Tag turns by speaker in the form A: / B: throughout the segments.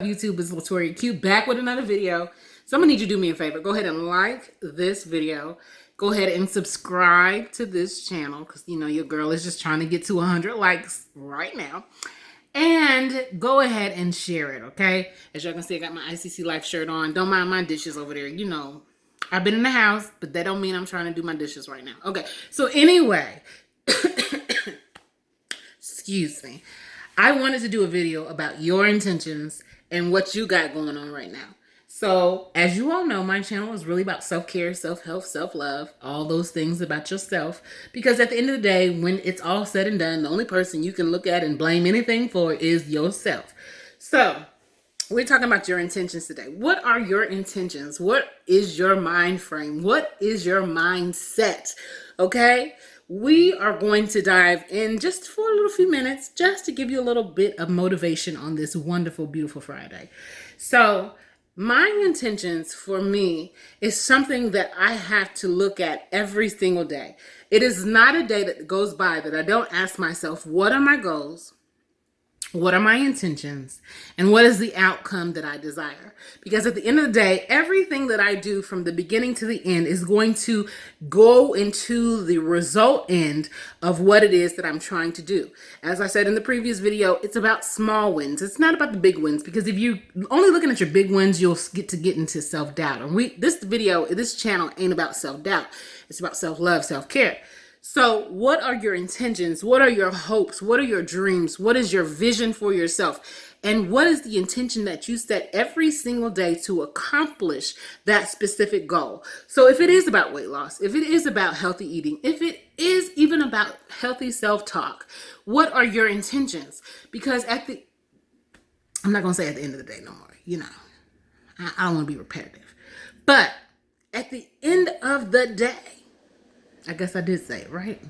A: YouTube, is Latoria Q back with another video. So I'm gonna need you to do me a favor. Go ahead and like this video. Go ahead and subscribe to this channel because you know your girl is just trying to get to 100 likes right now. And go ahead and share it, okay? As y'all can see, I got my ICC Life shirt on. Don't mind my dishes over there. You know, I've been in the house, but that don't mean I'm trying to do my dishes right now. Okay, so anyway, excuse me. I wanted to do a video about your intentions and what you got going on right now. So, as you all know, my channel is really about self-care, self-help, self-love, all those things about yourself. Because at the end of the day, when it's all said and done, the only person you can look at and blame anything for is yourself. So, we're talking about your intentions today. What are your intentions? What is your mind frame? What is your mindset? Okay? We are going to dive in just for a little few minutes, just to give you a little bit of motivation on this wonderful, beautiful Friday. So, my intentions for me is something that I have to look at every single day. It is not a day that goes by that I don't ask myself, what are my goals? What are my intentions? And what is the outcome that I desire? Because at the end of the day, everything that I do from the beginning to the end is going to go into the result end of what it is that I'm trying to do. As I said in the previous video, it's about small wins. It's not about the big wins, because if you only looking at your big wins, you'll get into self-doubt. And this channel ain't about self-doubt. It's about self-love, self-care. So what are your intentions? What are your hopes? What are your dreams? What is your vision for yourself? And what is the intention that you set every single day to accomplish that specific goal? So if it is about weight loss, if it is about healthy eating, if it is even about healthy self-talk, what are your intentions? Because I'm not going to say at the end of the day no more, you know, I don't want to be repetitive, but at the end of the day, I guess I did say it, right?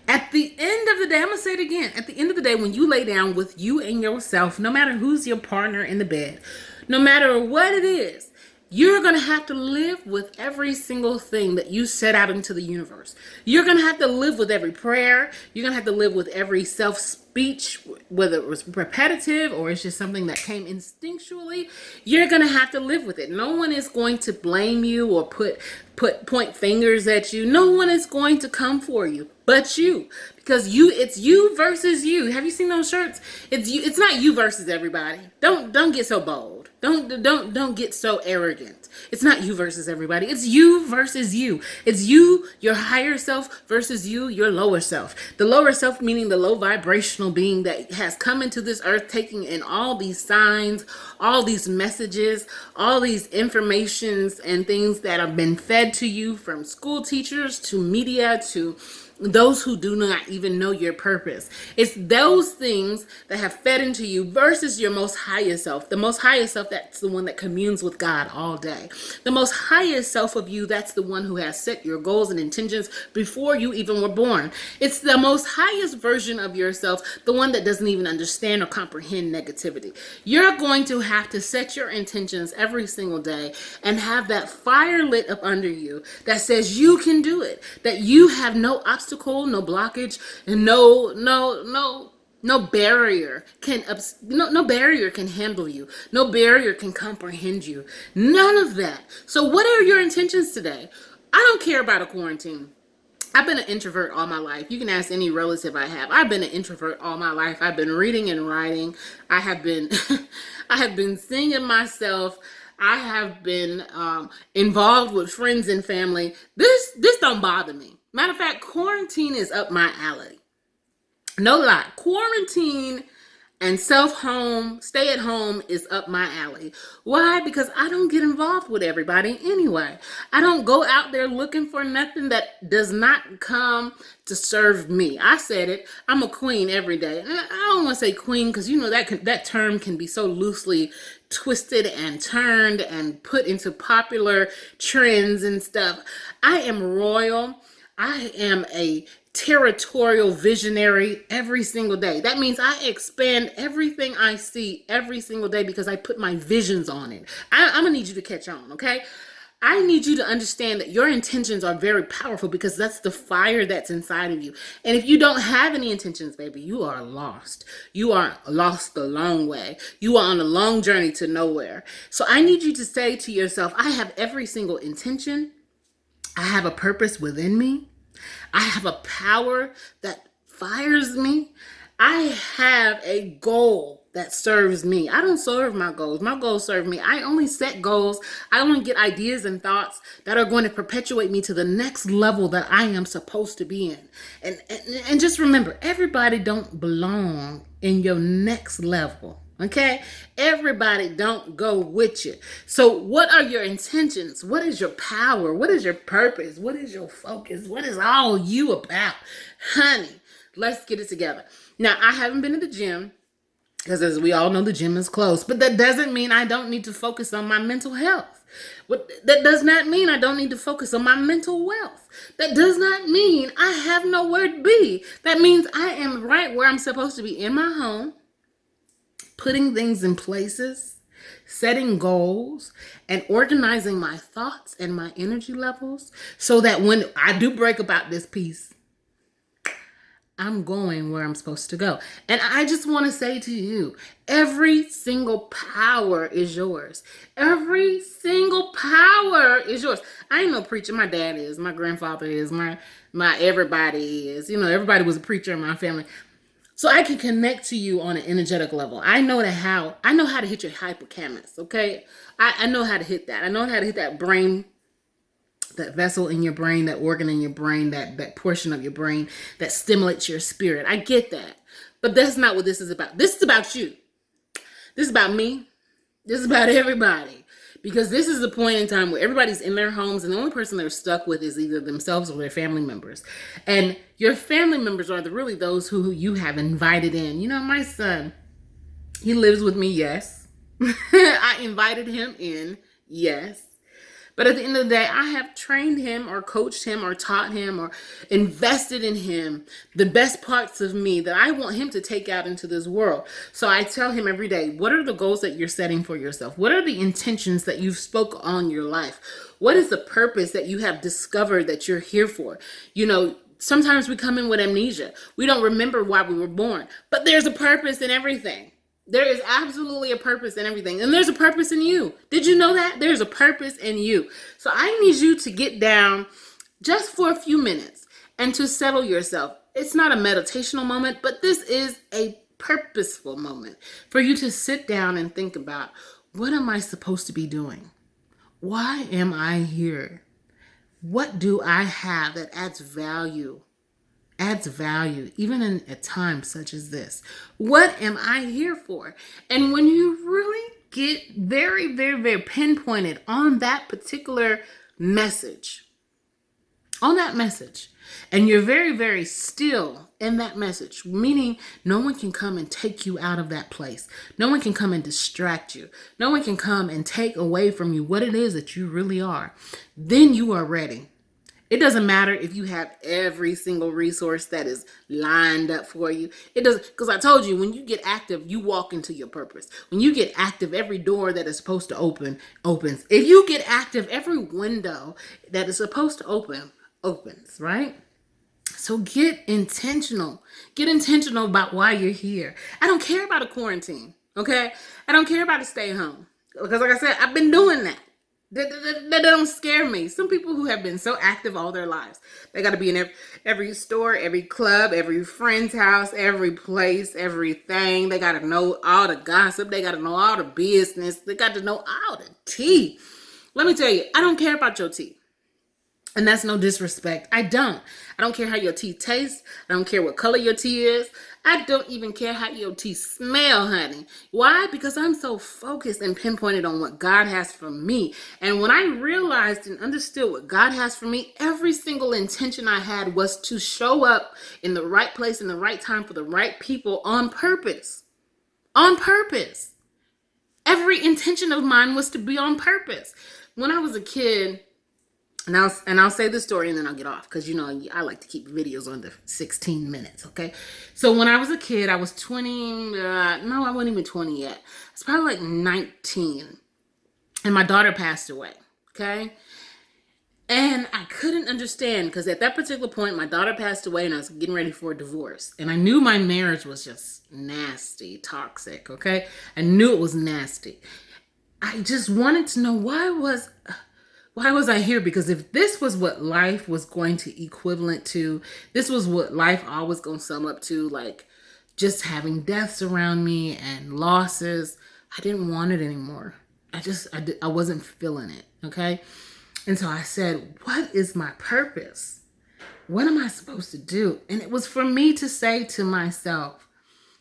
A: At the end of the day, I'm going to say it again. At the end of the day, when you lay down with you and yourself, no matter who's your partner in the bed, no matter what it is, you're going to have to live with every single thing that you set out into the universe. You're going to have to live with every prayer. You're going to have to live with every self-speech, whether it was repetitive or it's just something that came instinctually. You're going to have to live with it. No one is going to blame you or point fingers at you. No one is going to come for you but you, because it's you versus you. Have you seen those shirts? It's you. It's not you versus everybody. Don't get so bold. Don't get so arrogant. It's not you versus everybody. It's you versus you. It's you, your higher self, versus you, your lower self. The lower self meaning the low vibrational being that has come into this earth, taking in all these signs, all these messages, all these informations and things that have been fed to you from school teachers to media to those who do not even know your purpose. It's those things that have fed into you versus your most highest self. The most highest self, that's the one that communes with God all day. The most highest self of you, that's the one who has set your goals and intentions before you even were born. It's the most highest version of yourself, the one that doesn't even understand or comprehend negativity. You're going to have to set your intentions every single day and have that fire lit up under you that says you can do it, that you have no obstacle, no blockage, and no barrier can handle you. No barrier can comprehend you. None of that. So what are your intentions today? I don't care about a quarantine. I've been an introvert all my life. You can ask any relative I have. I've been an introvert all my life. I've been reading and writing. I have been I have been singing myself. I have been involved with friends and family. This don't bother me. Matter of fact, quarantine is up my alley. No lie. Quarantine and stay at home is up my alley. Why? Because I don't get involved with everybody anyway. I don't go out there looking for nothing that does not come to serve me. I said it. I'm a queen every day. And I don't want to say queen because you know that term can be so loosely twisted and turned and put into popular trends and stuff. I am royal. I am a territorial visionary every single day. That means I expand everything I see every single day because I put my visions on it. I'm gonna need you to catch on, okay? I need you to understand that your intentions are very powerful because that's the fire that's inside of you. And if you don't have any intentions, baby, you are lost. You are lost the long way. You are on a long journey to nowhere. So I need you to say to yourself, I have every single intention. I have a purpose within me. I have a power that fires me. I have a goal that serves me. I don't serve my goals. My goals serve me. I only set goals. I only get ideas and thoughts that are going to perpetuate me to the next level that I am supposed to be in. And just remember, everybody don't belong in your next level. Okay? Everybody don't go with you. So what are your intentions? What is your power? What is your purpose? What is your focus? What is all you about? Honey, let's get it together. Now, I haven't been to the gym because as we all know, the gym is closed. But that doesn't mean I don't need to focus on my mental health. That does not mean I don't need to focus on my mental wealth. That does not mean I have nowhere to be. That means I am right where I'm supposed to be in my home, putting things in places, setting goals, and organizing my thoughts and my energy levels so that when I do break about this piece, I'm going where I'm supposed to go. And I just want to say to you, every single power is yours. Every single power is yours. I ain't no preacher. My dad is. My grandfather is. My everybody is. You know, everybody was a preacher in my family. So I can connect to you on an energetic level. I know how to hit your hippocampus, okay? I know how to hit that. I know how to hit that brain, that vessel in your brain, that organ in your brain, that portion of your brain that stimulates your spirit. I get that. But that's not what this is about. This is about you. This is about me. This is about everybody. Because this is the point in time where everybody's in their homes and the only person they're stuck with is either themselves or their family members. And your family members are really those who you have invited in. You know, my son, he lives with me, yes. I invited him in, yes. But at the end of the day, I have trained him or coached him or taught him or invested in him the best parts of me that I want him to take out into this world. So I tell him every day, what are the goals that you're setting for yourself? What are the intentions that you've spoke on your life? What is the purpose that you have discovered that you're here for? You know, sometimes we come in with amnesia. We don't remember why we were born, but there's a purpose in everything. There is absolutely a purpose in everything. And there's a purpose in you. Did you know that? There's a purpose in you. So I need you to get down just for a few minutes and to settle yourself. It's not a meditational moment, but this is a purposeful moment for you to sit down and think about, what am I supposed to be doing? Why am I here? What do I have that adds value? Even in a time such as this. What am I here for? And when you really get very, very, very pinpointed on that particular message, and you're very, very still in that message, meaning no one can come and take you out of that place. No one can come and distract you. No one can come and take away from you what it is that you really are. Then you are ready. It doesn't matter if you have every single resource that is lined up for you. It doesn't, because I told you, when you get active, you walk into your purpose. When you get active, every door that is supposed to open, opens. If you get active, every window that is supposed to open, opens, right? So get intentional. Get intentional about why you're here. I don't care about a quarantine, okay? I don't care about a stay home. Because like I said, I've been doing that. That don't scare me. Some people who have been so active all their lives, they got to be in every store, every club, every friend's house, every place, everything. They got to know all the gossip. They got to know all the business. They got to know all the tea. Let me tell you, I don't care about your tea. And that's no disrespect. I don't care how your tea tastes. I don't care what color your tea is. I don't even care how your tea smell, honey. Why? Because I'm so focused and pinpointed on what God has for me. And when I realized and understood what God has for me, every single intention I had was to show up in the right place, in the right time, for the right people on purpose. On purpose. Every intention of mine was to be on purpose. When I was a kid, and I'll say this story and then I'll get off, because, you know, I like to keep videos under 16 minutes, okay? So when I was a kid, I was 20, no, I wasn't even 20 yet. It's probably like 19. And my daughter passed away, Okay? And I couldn't understand because at that particular point, my daughter passed away and I was getting ready for a divorce. And I knew my marriage was just nasty, toxic, okay? I knew it was nasty. I just wanted to know why was I here? Because if this was what life was going to equivalent to, this was what life always going to sum up to, like just having deaths around me and losses, I didn't want it anymore. I wasn't feeling it, okay? And so I said, what is my purpose? What am I supposed to do? And it was for me to say to myself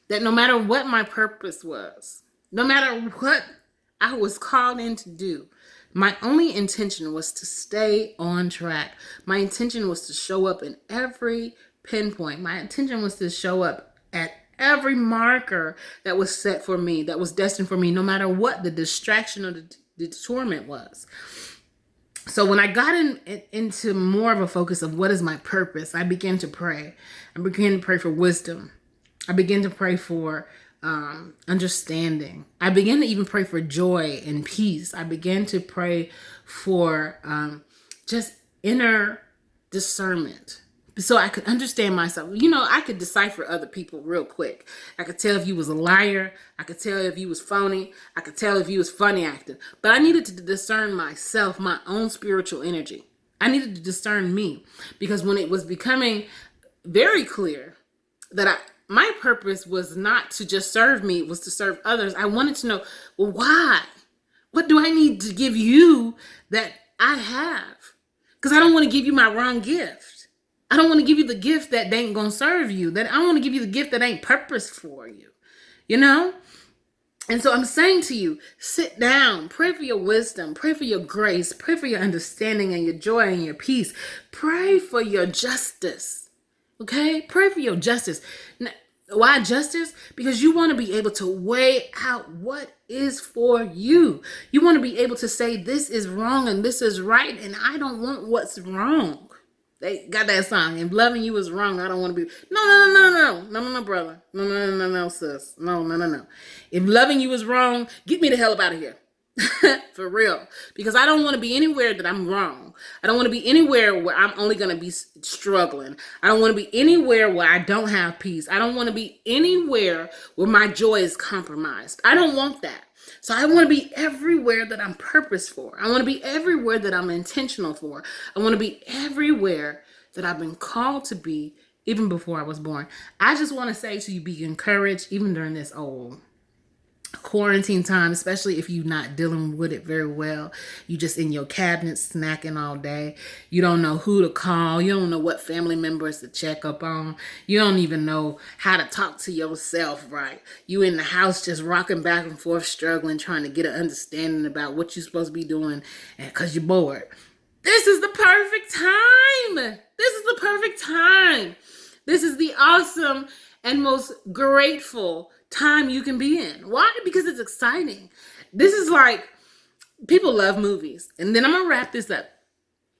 A: that no matter what my purpose was, no matter what I was called in to do, my only intention was to stay on track. My intention was to show up in every pinpoint. My intention was to show up at every marker that was set for me, that was destined for me, no matter what the distraction or the torment was. So when I got into more of a focus of what is my purpose, I began to pray. I began to pray for wisdom. I began to pray for understanding. I began to even pray for joy and peace. I began to pray for just inner discernment, so I could understand myself. You know, I could decipher other people real quick. I could tell if you was a liar. I could tell if you was phony. I could tell if you was funny acting. But I needed to discern myself, my own spiritual energy. I needed to discern me, because when it was becoming very clear that my purpose was not to just serve me, it was to serve others. I wanted to know, well, why? What do I need to give you that I have? Because I don't want to give you my wrong gift. I don't want to give you the gift that ain't going to serve you. That I want to give you the gift that ain't purpose for you. You know? And so I'm saying to you, sit down, pray for your wisdom, pray for your grace, pray for your understanding and your joy and your peace. Pray for your justice. Okay? Pray for your justice. Now, why justice? Because you want to be able to weigh out what is for you. You want to be able to say this is wrong and this is right, and I don't want what's wrong. They got that song. If loving you is wrong, I don't want to be. No, brother. No, sis. No. If loving you is wrong, get me the hell up out of here. For real. Because I don't want to be anywhere that I'm wrong. I don't want to be anywhere where I'm only going to be struggling. I don't want to be anywhere where I don't have peace. I don't want to be anywhere where my joy is compromised. I don't want that. So I want to be everywhere that I'm purpose for. I want to be everywhere that I'm intentional for. I want to be everywhere that I've been called to be even before I was born. I just want to say to you, be encouraged even during this old quarantine time, especially if you're not dealing with it very well. You just in your cabinet snacking all day. You don't know who to call. You don't know what family members to check up on. You don't even know how to talk to yourself right. You in the house just rocking back and forth, struggling, trying to get an understanding about what you're supposed to be doing, and because you're bored. This is the perfect time. This is the perfect time. This is the awesome and most grateful time you can be in. Why? Because it's exciting. This is like, people love movies. And then I'm going to wrap this up.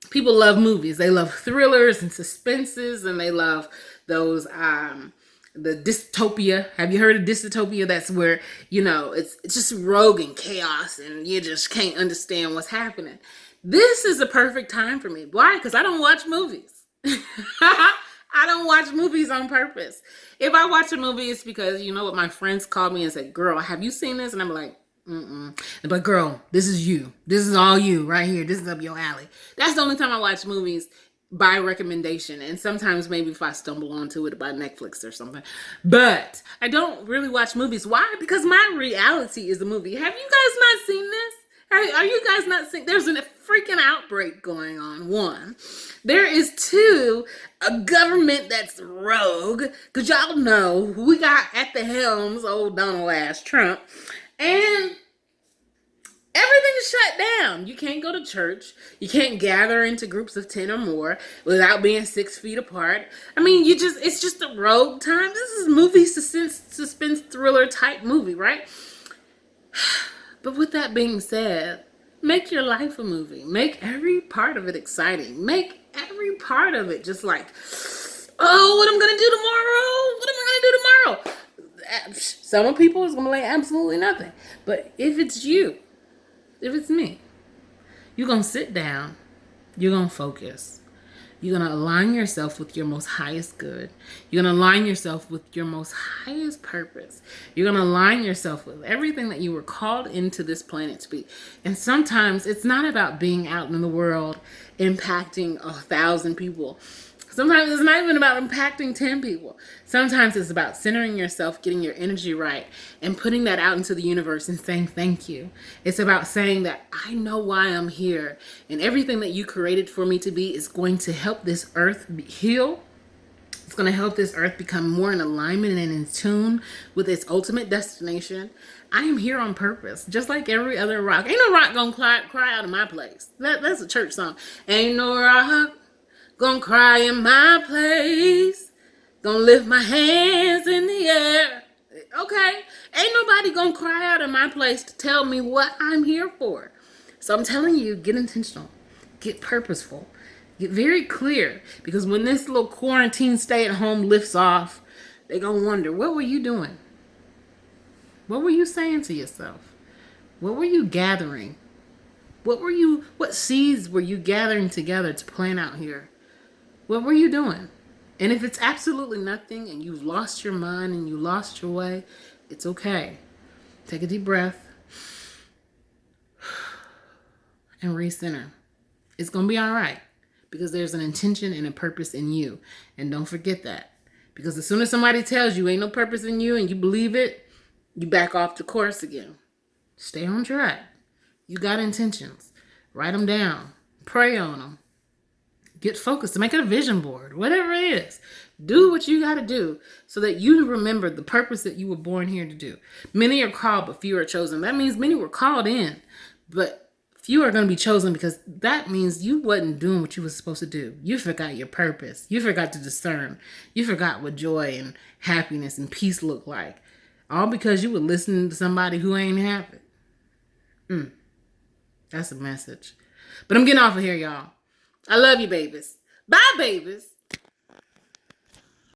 A: People love movies. They love thrillers and suspenses, and they love those, the dystopia. Have you heard of dystopia? That's where, you know, it's just rogue and chaos and you just can't understand what's happening. This is a perfect time for me. Why? Because I don't watch movies. I don't watch movies on purpose. If I watch a movie, it's because, you know what, my friends called me and said, girl, have you seen this? And I'm like, but girl, this is you. This is all you right here. This is up your alley. That's the only time I watch movies by recommendation. And sometimes maybe if I stumble onto it by Netflix or something. But I don't really watch movies. Why? Because my reality is a movie. Have you guys not seen this? Are you guys not seeing? There's a freaking outbreak going on. One, there is two, a government that's rogue, because y'all know who we got at the helms, old Donald ass Trump, and everything's shut down. You can't go to church. You can't gather into groups of 10 or more without being 6 feet apart. I mean, it's just a rogue time. This is movie suspense thriller type movie, right? But with that being said, make your life a movie. Make every part of it exciting. Make every part of it just like, oh, what I'm going to do tomorrow? What am I going to do tomorrow? Some people is going to like absolutely nothing. But if it's you, if it's me, You're going to sit down. You're going to focus. You're going to align yourself with your most highest good. You're going to align yourself with your most highest purpose. You're going to align yourself with everything that you were called into this planet to be. And sometimes it's not about being out in the world impacting 1,000 people. Sometimes it's not even about impacting 10 people. Sometimes it's about centering yourself, getting your energy right, and putting that out into the universe and saying thank you. It's about saying that I know why I'm here, and everything that you created for me to be is going to help this earth heal. It's going to help this earth become more in alignment and in tune with its ultimate destination. I am here on purpose, just like every other rock. Ain't no rock gonna cry out of my place. That's a church song. Ain't no rock gonna cry in my place. Gonna lift my hands in the air. Okay? Ain't nobody gonna cry out in my place to tell me what I'm here for. So I'm telling you, get intentional. Get purposeful. Get very clear. Because when this little quarantine stay at home lifts off, they gonna wonder, what were you doing? What were you saying to yourself? What were you gathering? What seeds were you gathering together to plant out here? What were you doing? And if it's absolutely nothing and you've lost your mind and you lost your way, it's okay. Take a deep breath and recenter. It's going to be all right because there's an intention and a purpose in you. And don't forget that. Because as soon as somebody tells you ain't no purpose in you and you believe it, you back off the course again. Stay on track. You got intentions. Write them down. Pray on them. Get focused. Make it a vision board. Whatever it is. Do what you got to do so that you remember the purpose that you were born here to do. Many are called, but few are chosen. That means many were called in, but few are going to be chosen because that means you wasn't doing what you were supposed to do. You forgot your purpose. You forgot to discern. You forgot what joy and happiness and peace look like. All because you were listening to somebody who ain't happy. That's a message. But I'm getting off of here, y'all. I love you, babies. Bye, babies.